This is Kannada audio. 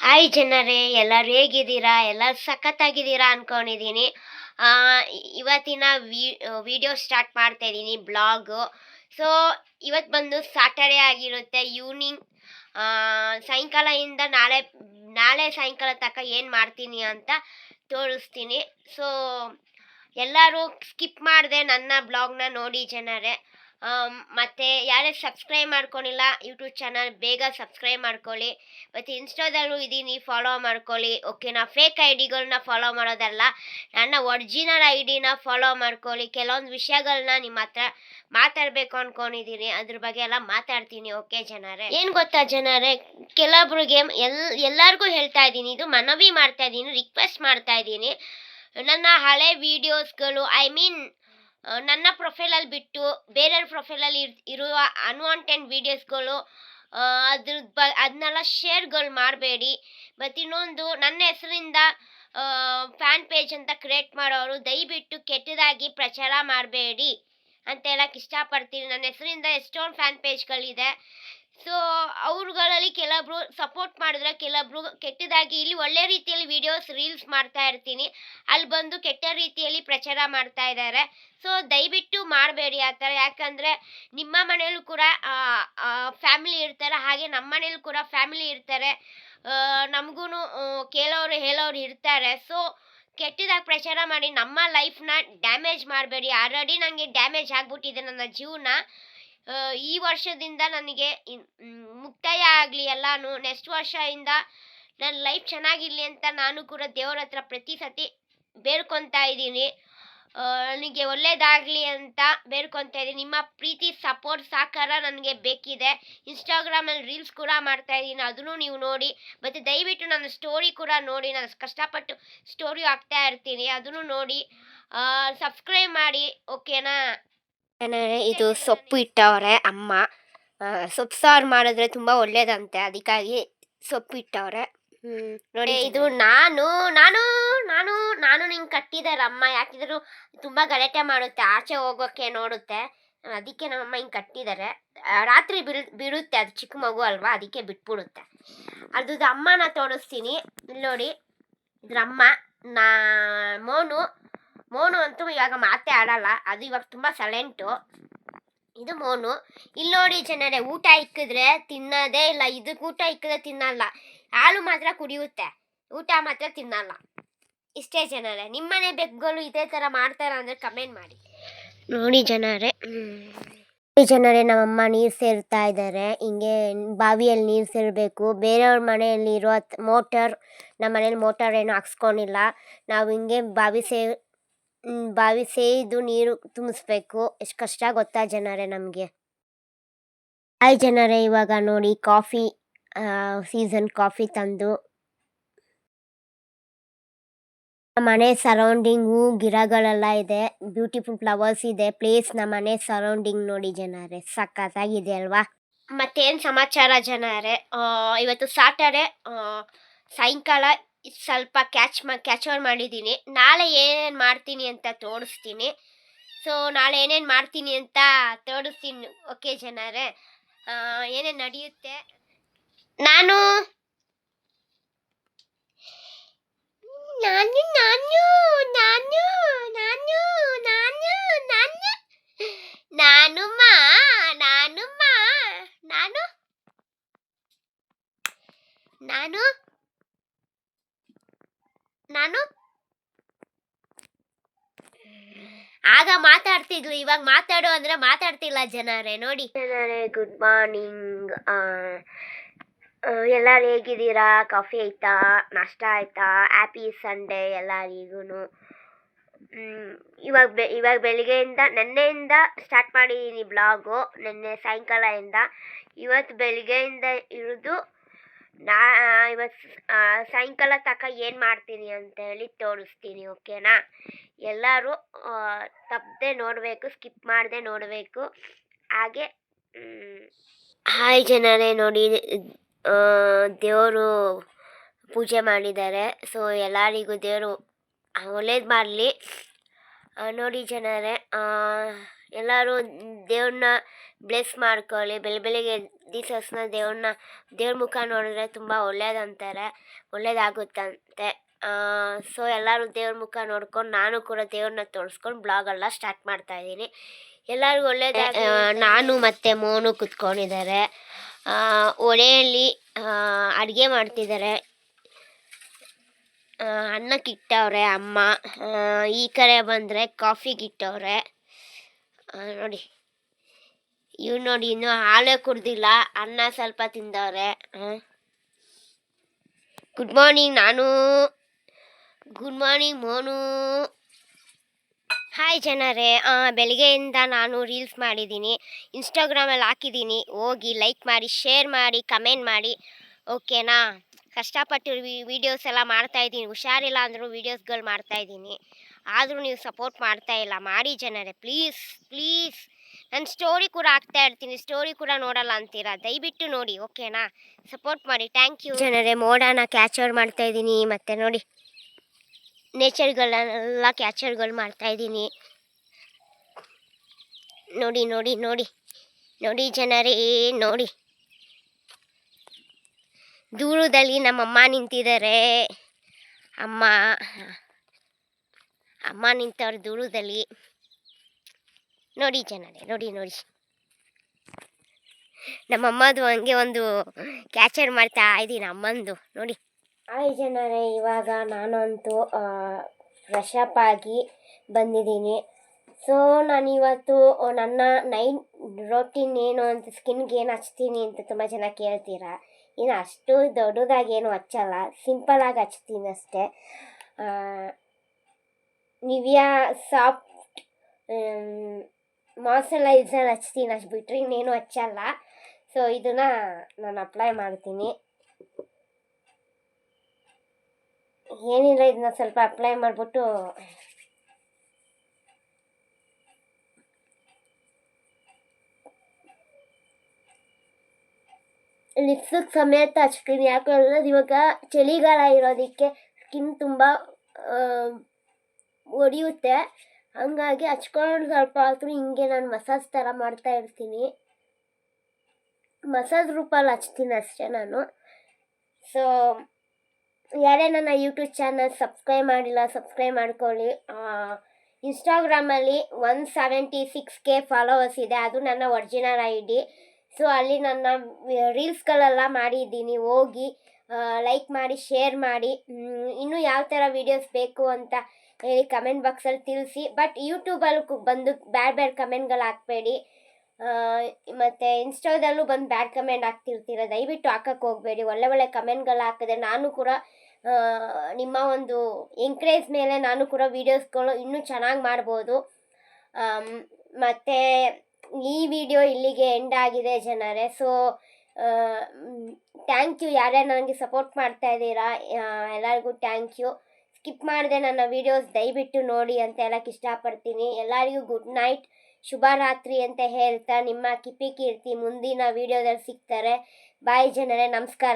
ಹಾಯ್ ಜನರೇ, ಎಲ್ಲರೂ ಹೇಗಿದ್ದೀರಾ? ಎಲ್ಲರೂ ಸಖತ್ತಾಗಿದ್ದೀರಾ ಅನ್ಕೊಂಡಿದ್ದೀನಿ. ಇವತ್ತಿನ ವಿಡಿಯೋ ಸ್ಟಾರ್ಟ್ ಮಾಡ್ತಾ ಇದ್ದೀನಿ, ಬ್ಲಾಗು. ಸೊ ಇವತ್ತು ಬಂದು ಸ್ಯಾಟರ್ಡೇ ಆಗಿರುತ್ತೆ. ಈವ್ನಿಂಗ್ ಸಾಯಂಕಾಲದಿಂದ ನಾಳೆ ನಾಳೆ ಸಾಯಂಕಾಲ ತನಕ ಏನು ಮಾಡ್ತೀನಿ ಅಂತ ತೋರಿಸ್ತೀನಿ. ಸೊ ಎಲ್ಲರೂ ಸ್ಕಿಪ್ ಮಾಡದೆ ನನ್ನ ಬ್ಲಾಗ್ನ ನೋಡಿ ಜನರೇ. ಮತ್ತು ಯಾರೇ ಸಬ್ಸ್ಕ್ರೈಬ್ ಮಾಡ್ಕೊಂಡಿಲ್ಲ ಯೂಟ್ಯೂಬ್ ಚಾನಲ್, ಬೇಗ ಸಬ್ಸ್ಕ್ರೈಬ್ ಮಾಡ್ಕೊಳ್ಳಿ. ಮತ್ತು ಇನ್ಸ್ಟಾದಲ್ಲೂ ಇದ್ದೀನಿ, ಫಾಲೋ ಮಾಡ್ಕೊಳ್ಳಿ. ಓಕೆನಾ? ಫೇಕ್ ಐ ಡಿಗಳನ್ನ ಫಾಲೋ ಮಾಡೋದಲ್ಲ, ನನ್ನ ಒರಿಜಿನಲ್ ಐ ಡಿನ ಫಾಲೋ ಮಾಡ್ಕೊಳ್ಳಿ. ಕೆಲವೊಂದು ವಿಷಯಗಳನ್ನ ನಿಮ್ಮ ಹತ್ರ ಮಾತಾಡಬೇಕು ಅಂದ್ಕೊಂಡಿದ್ದೀನಿ, ಅದ್ರ ಬಗ್ಗೆ ಎಲ್ಲ ಮಾತಾಡ್ತೀನಿ. ಓಕೆ ಜನರೇ? ಏನು ಗೊತ್ತಾ ಜನರೇ, ಕೆಲವೊಬ್ರಿಗೆ ಎಲ್ಲರಿಗೂ ಹೇಳ್ತಾ ಇದ್ದೀನಿ, ಇದು ಮನವಿ ಮಾಡ್ತಾ ಇದ್ದೀನಿ, ರಿಕ್ವೆಸ್ಟ್ ಮಾಡ್ತಾ ಇದ್ದೀನಿ. ನನ್ನ ಹಳೆ ವೀಡಿಯೋಸ್ಗಳು, ನನ್ನ ಪ್ರೊಫೈಲಲ್ಲಿ ಬಿಟ್ಟು ಬೇರೆಯವ್ರ ಪ್ರೊಫೈಲಲ್ಲಿ ಇರುವ ಅನ್ವಾಂಟೆಡ್ ವೀಡಿಯೋಸ್ಗಳು, ಅದನ್ನೆಲ್ಲ ಶೇರ್ಗಳು ಮಾಡಬೇಡಿ. ಮತ್ತು ಇನ್ನೊಂದು, ನನ್ನ ಹೆಸರಿಂದ ಫ್ಯಾನ್ ಪೇಜ್ ಅಂತ ಕ್ರಿಯೇಟ್ ಮಾಡೋರು ದಯವಿಟ್ಟು ಕೆಟ್ಟದಾಗಿ ಪ್ರಚಾರ ಮಾಡಬೇಡಿ ಅಂತ ಹೇಳಕ್ಕೆ ಇಷ್ಟಪಡ್ತೀನಿ. ನನ್ನ ಹೆಸರಿಂದ ಎಷ್ಟೊಂದು ಫ್ಯಾನ್ ಪೇಜ್ಗಳಿದೆ. ಸೊ ಅವ್ರುಗಳಲ್ಲಿ ಕೆಲವೊಬ್ರು ಸಪೋರ್ಟ್ ಮಾಡಿದ್ರೆ, ಕೆಲವೊಬ್ರು ಕೆಟ್ಟದಾಗಿ, ಇಲ್ಲಿ ಒಳ್ಳೆ ರೀತಿಯಲ್ಲಿ ವೀಡಿಯೋಸ್ ರೀಲ್ಸ್ ಮಾಡ್ತಾ ಇರ್ತೀನಿ, ಅಲ್ಲಿ ಬಂದು ಕೆಟ್ಟ ರೀತಿಯಲ್ಲಿ ಪ್ರಚಾರ ಮಾಡ್ತಾ ಇದ್ದಾರೆ. ಸೊ ದಯವಿಟ್ಟು ಮಾಡಬೇಡಿ ಆ ಥರ. ಯಾಕಂದರೆ ನಿಮ್ಮ ಮನೇಲೂ ಕೂಡ ಫ್ಯಾಮಿಲಿ ಇರ್ತಾರೆ, ಹಾಗೆ ನಮ್ಮ ಮನೇಲೂ ಕೂಡ ಫ್ಯಾಮಿಲಿ ಇರ್ತಾರೆ, ನಮಗೂ ಹೇಳೋರು ಇರ್ತಾರೆ. ಸೊ ಕೆಟ್ಟದಾಗಿ ಪ್ರಚಾರ ಮಾಡಿ ನಮ್ಮ ಲೈಫ್ನ ಡ್ಯಾಮೇಜ್ ಮಾಡಬೇಡಿ. ಆಲ್ರೆಡಿ ನನಗೆ ಡ್ಯಾಮೇಜ್ ಆಗಿಬಿಟ್ಟಿದೆ ನನ್ನ ಜೀವನ. ಈ ವರ್ಷದಿಂದ ನನಗೆ ಮುಕ್ತಾಯ ಆಗಲಿ ಎಲ್ಲಾನು. ನೆಕ್ಸ್ಟ್ ವರ್ಷದಿಂದ ನನ್ನ ಲೈಫ್ ಚೆನ್ನಾಗಿರಲಿ ಅಂತ ನಾನು ಕೂಡ ದೇವರ ಹತ್ರ ಪ್ರತಿ ಸತಿ ಬೇಡ್ಕೊತಾ ಇದ್ದೀನಿ. ನನಗೆ ಒಳ್ಳೇದಾಗಲಿ ಅಂತ ಬೇಡ್ಕೊತಾ ಇದ್ದೀನಿ. ನಿಮ್ಮ ಪ್ರೀತಿ, ಸಪೋರ್ಟ್, ಸಹಕಾರ ನನಗೆ ಬೇಕಿದೆ. ಇನ್ಸ್ಟಾಗ್ರಾಮಲ್ಲಿ ರೀಲ್ಸ್ ಕೂಡ ಮಾಡ್ತಾಯಿದ್ದೀನಿ, ಅದನ್ನು ನೀವು ನೋಡಿ. ಮತ್ತು ದಯವಿಟ್ಟು ನನ್ನ ಸ್ಟೋರಿ ಕೂಡ ನೋಡಿ, ನಾನು ಕಷ್ಟಪಟ್ಟು ಸ್ಟೋರಿ ಹಾಕ್ತಾ ಇರ್ತೀನಿ, ಅದನ್ನು ನೋಡಿ. ಸಬ್ಸ್ಕ್ರೈಬ್ ಮಾಡಿ, ಓಕೆನಾ? ಇದು ಸೊಪ್ಪು ಇಟ್ಟವ್ರೆ ಅಮ್ಮ. ಸೊಪ್ಪು ಸಾರು ಮಾಡಿದ್ರೆ ತುಂಬ ಒಳ್ಳೇದಂತೆ, ಅದಕ್ಕಾಗಿ ಸೊಪ್ಪು ಇಟ್ಟವ್ರೆ. ನೋಡಿ, ಇದು ನಾನು ನಾನು ನಾನು ನಾನು ನಿಂಗೆ ಕಟ್ಟಿದ್ದಾರೆ ಅಮ್ಮ. ಯಾಕಿದ್ರು ತುಂಬ ಗಲಾಟೆ ಮಾಡುತ್ತೆ, ಆಚೆ ಹೋಗೋಕ್ಕೆ ನೋಡುತ್ತೆ, ಅದಕ್ಕೆ ನಮ್ಮಮ್ಮ ಹಿಂಗೆ ಕಟ್ಟಿದ್ದಾರೆ. ರಾತ್ರಿ ಬಿಡುತ್ತೆ, ಅದು ಚಿಕ್ಕ ಮಗು ಅಲ್ವಾ, ಅದಕ್ಕೆ ಬಿಟ್ಬಿಡುತ್ತೆ. ಅದ್ರದ್ದು ಅಮ್ಮನ ತೋರಿಸ್ತೀನಿ. ಇಲ್ಲಿ ನೋಡಿ, ಇದ್ರ ಅಮ್ಮ ಮೋನು ಅಂತೂ ಇವಾಗ ಮಾತೇ ಆಡಲ್ಲ, ಅದು ಇವಾಗ ತುಂಬ ಸೈಲೆಂಟು. ಇದು ಮೋನು. ಇಲ್ಲಿ ನೋಡಿ ಜನರೇ, ಊಟ ಇಕ್ಕಿದ್ರೆ ತಿನ್ನೋದೇ ಇಲ್ಲ. ಇದಕ್ಕೆ ಊಟ ಇಕ್ಕಿದ್ರೆ ತಿನ್ನಲ್ಲ, ಹಾಲು ಮಾತ್ರ ಕುಡಿಯುತ್ತೆ, ಊಟ ಮಾತ್ರ ತಿನ್ನಲ್ಲ. ಇಷ್ಟೇ ಜನರೇ. ನಿಮ್ಮನೆ ಬೆಕ್ಕುಗಳು ಇದೇ ಥರ ಮಾಡ್ತಾರ ಅಂದರೆ ಕಮೆಂಟ್ ಮಾಡಿ. ನೋಡಿ ಜನರೇ, ನಮ್ಮಮ್ಮ ನೀರು ಸೇರ್ತಾ ಇದ್ದಾರೆ. ಹಿಂಗೆ ಬಾವಿಯಲ್ಲಿ ನೀರು ಸೇರಬೇಕು. ಬೇರೆಯವ್ರ ಮನೆಯಲ್ಲಿ ಇರೋ ಮೋಟರ್, ನಮ್ಮ ಮನೇಲಿ ಮೋಟರ್ ಏನೂ ಹಾಕ್ಸ್ಕೊಂಡಿಲ್ಲ. ನಾವು ಹಿಂಗೆ ಬಾವಿ ಸೇದು ನೀರು ತುಂಬಿಸ್ಬೇಕು. ಎಷ್ಟು ಕಷ್ಟ ಗೊತ್ತಾ ಜನರೇ ನಮಗೆ? ಹಾಯ್ ಜನರೇ, ಇವಾಗ ನೋಡಿ ಕಾಫಿ ಸೀಸನ್, ಕಾಫಿ ತಂದು ಮನೆ ಸರೌಂಡಿಂಗು ಗಿಡಗಳೆಲ್ಲ ಇದೆ, ಬ್ಯೂಟಿಫುಲ್ ಫ್ಲವರ್ಸ್ ಇದೆ. ಪ್ಲೇಸ್ ನಮ್ಮ ಮನೆ ಸರೌಂಡಿಂಗ್ ನೋಡಿ ಜನರೇ, ಸಖತ್ತಾಗಿದೆ ಅಲ್ವಾ? ಮತ್ತೇನು ಸಮಾಚಾರ ಜನರೇ? ಇವತ್ತು ಸಾಟರ್ಡೆ, ಸಾಯಂಕಾಲ ಸ್ವಲ್ಪ ಕ್ಯಾಚ್ ಮಾಡಿದ್ದೀನಿ. ನಾಳೆ ಏನೇನು ಮಾಡ್ತೀನಿ ಅಂತ ತೋರಿಸ್ತೀನಿ. ಸೊ ನಾಳೆ ಏನೇನು ಮಾಡ್ತೀನಿ ಅಂತ ತೋರಿಸ್ತೀನಿ. ಓಕೆ ಜನರೇ? ಏನೇನು ನಡೆಯುತ್ತೆ ನಾನು ನಾನು ನಾನು ನಾನು ನಾನು ನಾನು ನಾನು ನಾನು ಮಾ ನಾನು ಮಾ ನಾನು ನಾನು ನಾನು ಆಗ ಮಾತಾಡ್ತಿದ್ಲು, ಇವಾಗ ಮಾತಾಡು ಅಂದರೆ ಮಾತಾಡ್ತಿಲ್ಲ ಜನರೇ. ನೋಡಿ ಜನರೇ, ಗುಡ್ ಮಾರ್ನಿಂಗ್. ಎಲ್ಲರೂ ಹೇಗಿದ್ದೀರಾ? ಕಾಫಿ ಆಯಿತಾ? ನಾಷ್ಟ ಆಯಿತಾ? ಹ್ಯಾಪಿ ಸಂಡೇ ಎಲ್ಲರಿಗೂ. ಇವಾಗ ಬೆಳಿಗ್ಗೆಯಿಂದ, ನೆನ್ನೆಯಿಂದ ಸ್ಟಾರ್ಟ್ ಮಾಡಿದ್ದೀನಿ ಬ್ಲಾಗು. ನೆನ್ನೆ ಸಾಯಂಕಾಲದಿಂದ ಇವತ್ತು ಬೆಳಿಗ್ಗೆಯಿಂದ ಇರೋದು. ಇವತ್ತು ಸಾಯಂಕಾಲ ತನಕ ಏನು ಮಾಡ್ತೀನಿ ಅಂತ ಹೇಳಿ ತೋರಿಸ್ತೀನಿ, ಓಕೆನಾ? ಎಲ್ಲರೂ ತಪ್ಪದೆ ನೋಡಬೇಕು, ಸ್ಕಿಪ್ ಮಾಡದೆ ನೋಡಬೇಕು. ಹಾಗೆ ಹಾಯ್ ಜನರೇ, ನೋಡಿ ದೇವರು ಪೂಜೆ ಮಾಡಿದ್ದಾರೆ. ಸೊ ಎಲ್ಲರಿಗೂ ದೇವರು ಒಳ್ಳೇದು ಮಾಡಲಿ. ನೋಡಿ ಜನರೇ, ಎಲ್ಲರೂ ದೇವ್ರನ್ನ ಬ್ಲೆಸ್ ಮಾಡ್ಕೊಳ್ಳಿ. ಬೆಳಿಗ್ಗೆ ಎದ್ದ ದೇವ್ರ ಮುಖ ನೋಡಿದ್ರೆ ತುಂಬ ಒಳ್ಳೇದಂತಾರೆ, ಒಳ್ಳೇದಾಗುತ್ತಂತೆ. ಸೊ ಎಲ್ಲರೂ ದೇವ್ರ ಮುಖ ನೋಡ್ಕೊಂಡು ನಾನು ಕೂಡ ದೇವ್ರನ್ನ ತೋರಿಸ್ಕೊಂಡು ಬ್ಲಾಗೆಲ್ಲ ಸ್ಟಾರ್ಟ್ ಮಾಡ್ತಾಯಿದ್ದೀನಿ. ಎಲ್ಲರಿಗೂ ಒಳ್ಳೇದಾಗಿ. ನಾನು ಮತ್ತು ಮೋನು ಕುತ್ಕೊಂಡಿದ್ದಾರೆ. ಒಲೆಯಲ್ಲಿ ಅಡುಗೆ ಮಾಡ್ತಿದ್ದಾರೆ. ಅನ್ನಕ್ಕಿಟ್ಟವ್ರೆ ಅಮ್ಮ. ಈ ಕಡೆ ಬಂದರೆ ಕಾಫಿಗಿಟ್ಟವ್ರೆ. ನೋಡಿ ಇವ್ರು ನೋಡಿ ಇನ್ನೂ ಹಾಲೇ ಕುಡ್ದಿಲ್ಲ, ಅನ್ನ ಸ್ವಲ್ಪ ತಿಂದವ್ರೆ. Good morning Monu. ಹಾಯ್ ಜನರೇ, ಬೆಳಿಗ್ಗೆಯಿಂದ ನಾನು ರೀಲ್ಸ್ ಮಾಡಿದ್ದೀನಿ, ಇನ್ಸ್ಟಾಗ್ರಾಮಲ್ಲಿ ಹಾಕಿದ್ದೀನಿ. ಹೋಗಿ ಲೈಕ್ ಮಾಡಿ, ಶೇರ್ ಮಾಡಿ, ಕಮೆಂಟ್ ಮಾಡಿ, ಓಕೆನಾ? ಕಷ್ಟಪಟ್ಟು ವೀಡಿಯೋಸ್ ಎಲ್ಲ ಮಾಡ್ತಾಯಿದ್ದೀನಿ. ಹುಷಾರಿಲ್ಲ ಅಂದರೂ ವೀಡಿಯೋಸ್ಗಳು ಮಾಡ್ತಾಯಿದ್ದೀನಿ. ಆದರೂ ನೀವು ಸಪೋರ್ಟ್ ಮಾಡ್ತಾಯಿಲ್ಲ. ಮಾಡಿ ಜನರೇ, ಪ್ಲೀಸ್. ನಾನು ಸ್ಟೋರಿ ಕೂಡ ಹಾಕ್ತಾ ಇರ್ತೀನಿ, ಸ್ಟೋರಿ ಕೂಡ ನೋಡಲ್ಲ ಅಂತೀರಾ. ದಯವಿಟ್ಟು ನೋಡಿ, ಓಕೆನಾ? ಸಪೋರ್ಟ್ ಮಾಡಿ. ಥ್ಯಾಂಕ್ ಯು ಜನರೇ. ಮೋಡನ ಕ್ಯಾಚರ್ ಮಾಡ್ತಾಯಿದ್ದೀನಿ. ಮತ್ತು ನೋಡಿ ನೇಚರ್ಗಳೆಲ್ಲ ಕ್ಯಾಚರ್ಗಳು ಮಾಡ್ತಾಯಿದ್ದೀನಿ. ನೋಡಿ ಜನರೇ, ನೋಡಿ ದೂರದಲ್ಲಿ ನಮ್ಮಮ್ಮ ನಿಂತಿದ್ದಾರೆ. ಅಮ್ಮ ನಿಂತವ್ರು ದೂರದಲ್ಲಿ. ನೋಡಿ ಜನರೇ, ನೋಡಿ ನಮ್ಮಮ್ಮದು ಹಂಗೆ ಒಂದು ಕ್ಯಾಚರ್ ಮಾಡ್ತಾ ಇದ್ದೀನಿ ಅಮ್ಮಂದು. ನೋಡಿ. ಹಾಯ್ ಜನರೇ, ಇವಾಗ ನಾನಂತೂ ಫ್ರೆಶಪ್ ಆಗಿ ಬಂದಿದ್ದೀನಿ. ಸೊ ನಾನಿವತ್ತು ನನ್ನ ನೈಟ್ ರೊಟೀನ್ ಏನು ಅಂತ, ಸ್ಕಿನ್ಗೆ ಏನು ಹಚ್ತೀನಿ ಅಂತ ತುಂಬ ಜನ ಕೇಳ್ತೀರಾ. ಇನ್ನು ಅಷ್ಟು ದೊಡ್ಡದಾಗಿ ಏನು ಹಚ್ಚಲ್ಲ, ಸಿಂಪಲಾಗಿ ಹಚ್ತೀನಿ ಅಷ್ಟೇ. ನಿವಿಯಾ ಸಾಫ್ಟ್ ಮಾಯ್ಶ್ಚರೈಸರ್ ಹಚ್ತೀನಿ, ಅಷ್ಟು ಬಿಟ್ಟರೆ ಇನ್ನೇನು ಹಚ್ಚಲ್ಲ. ಸೊ ಇದನ್ನು ನಾನು ಅಪ್ಲೈ ಮಾಡ್ತೀನಿ. ಏನಿಲ್ಲ, ಇದನ್ನ ಸ್ವಲ್ಪ ಅಪ್ಲೈ ಮಾಡಿಬಿಟ್ಟು ಲಿಪ್ಸಿಗೆ ಸಮೇತ ಹಚ್ತೀನಿ. ಯಾಕಂದರೆ ಇವಾಗ ಚಳಿಗಾಲ ಇರೋದಕ್ಕೆ ಸ್ಕಿನ್ ತುಂಬ ಒಡೆಯುತ್ತೆ. ಹಂಗಾಗಿ ಹಚ್ಕೊಂಡು ಸ್ವಲ್ಪ ಆದರೂ ಹಿಂಗೆ ನಾನು ಮಸಾಜ್ ಥರ ಮಾಡ್ತಾ ಇರ್ತೀನಿ. ಮಸಾಜ್ ರೂಪಲ್ಲಿ ಹಚ್ತೀನಿ ಅಷ್ಟೇ ನಾನು. ಸೊ ಯಾರೇ ನನ್ನ ಯೂಟ್ಯೂಬ್ ಚಾನಲ್ ಸಬ್ಸ್ಕ್ರೈಬ್ ಮಾಡಿಲ್ಲ, ಸಬ್ಸ್ಕ್ರೈಬ್ ಮಾಡ್ಕೊಳ್ಳಿ. ಇನ್ಸ್ಟಾಗ್ರಾಮಲ್ಲಿ 176K ಫಾಲೋವರ್ಸ್ ಇದೆ, ಅದು ನನ್ನ ಒರಿಜಿನಲ್ ID. ಸೊ ಅಲ್ಲಿ ನನ್ನ ರೀಲ್ಸ್ಗಳೆಲ್ಲ ಮಾಡಿದ್ದೀನಿ. ಹೋಗಿ ಲೈಕ್ ಮಾಡಿ, ಶೇರ್ ಮಾಡಿ. ಇನ್ನೂ ಯಾವ ಥರ ವೀಡಿಯೋಸ್ ಬೇಕು ಅಂತ ಹೇಳಿ ಕಮೆಂಟ್ ಬಾಕ್ಸಲ್ಲಿ ತಿಳಿಸಿ. ಬಟ್ ಯೂಟ್ಯೂಬಲ್ಲೂ ಬಂದು ಬ್ಯಾಡ್ ಕಮೆಂಟ್ಗಳು ಹಾಕಬೇಡಿ. ಮತ್ತು ಇನ್ಸ್ಟಾದಲ್ಲೂ ಬಂದು ಬ್ಯಾಡ್ ಕಮೆಂಟ್ ಹಾಕ್ತಿರ್ತೀರ, ದಯವಿಟ್ಟು ಹಾಕಕ್ಕೆ ಹೋಗಬೇಡಿ. ಒಳ್ಳೆ ಕಮೆಂಟ್ಗಳು ಹಾಕಿದ್ರೆ ನಾನು ಕೂಡ ನಿಮ್ಮ ಒಂದು ಎಂಕರೇಜ್ ಮೇಲೆ ನಾನು ಕೂಡ ವೀಡಿಯೋಸ್ಗಳು ಇನ್ನೂ ಚೆನ್ನಾಗಿ ಮಾಡ್ಬೋದು. ಮತ್ತು ಈ ವಿಡಿಯೋ ಇಲ್ಲಿಗೆ ಎಂಡ್ ಆಗಿದೆ ಜನರೇ. ಸೊ ಥ್ಯಾಂಕ್ ಯು, ಯಾರ್ಯಾರು ನನಗೆ ಸಪೋರ್ಟ್ ಮಾಡ್ತಾ ಇದ್ದೀರಾ ಎಲ್ಲರಿಗೂ ಥ್ಯಾಂಕ್ ಯು. ಸ್ಕಿಪ್ ಮಾಡಿದೆ ನನ್ನ ವೀಡಿಯೋಸ್ ದಯವಿಟ್ಟು ನೋಡಿ ಅಂತ ಹೇಳಕ್ಕೆ ಇಷ್ಟಪಡ್ತೀನಿ. ಎಲ್ಲರಿಗೂ ಗುಡ್ ನೈಟ್, ಶುಭರಾತ್ರಿ ಅಂತ ಹೇಳ್ತಾ ನಿಮ್ಮ ಕಿಪಿ ಕೀರ್ತಿ ಮುಂದಿನ ವೀಡಿಯೋದಲ್ಲಿ ಸಿಗ್ತಾರೆ. ಬಾಯ್ ಜನರೇ, ನಮಸ್ಕಾರ.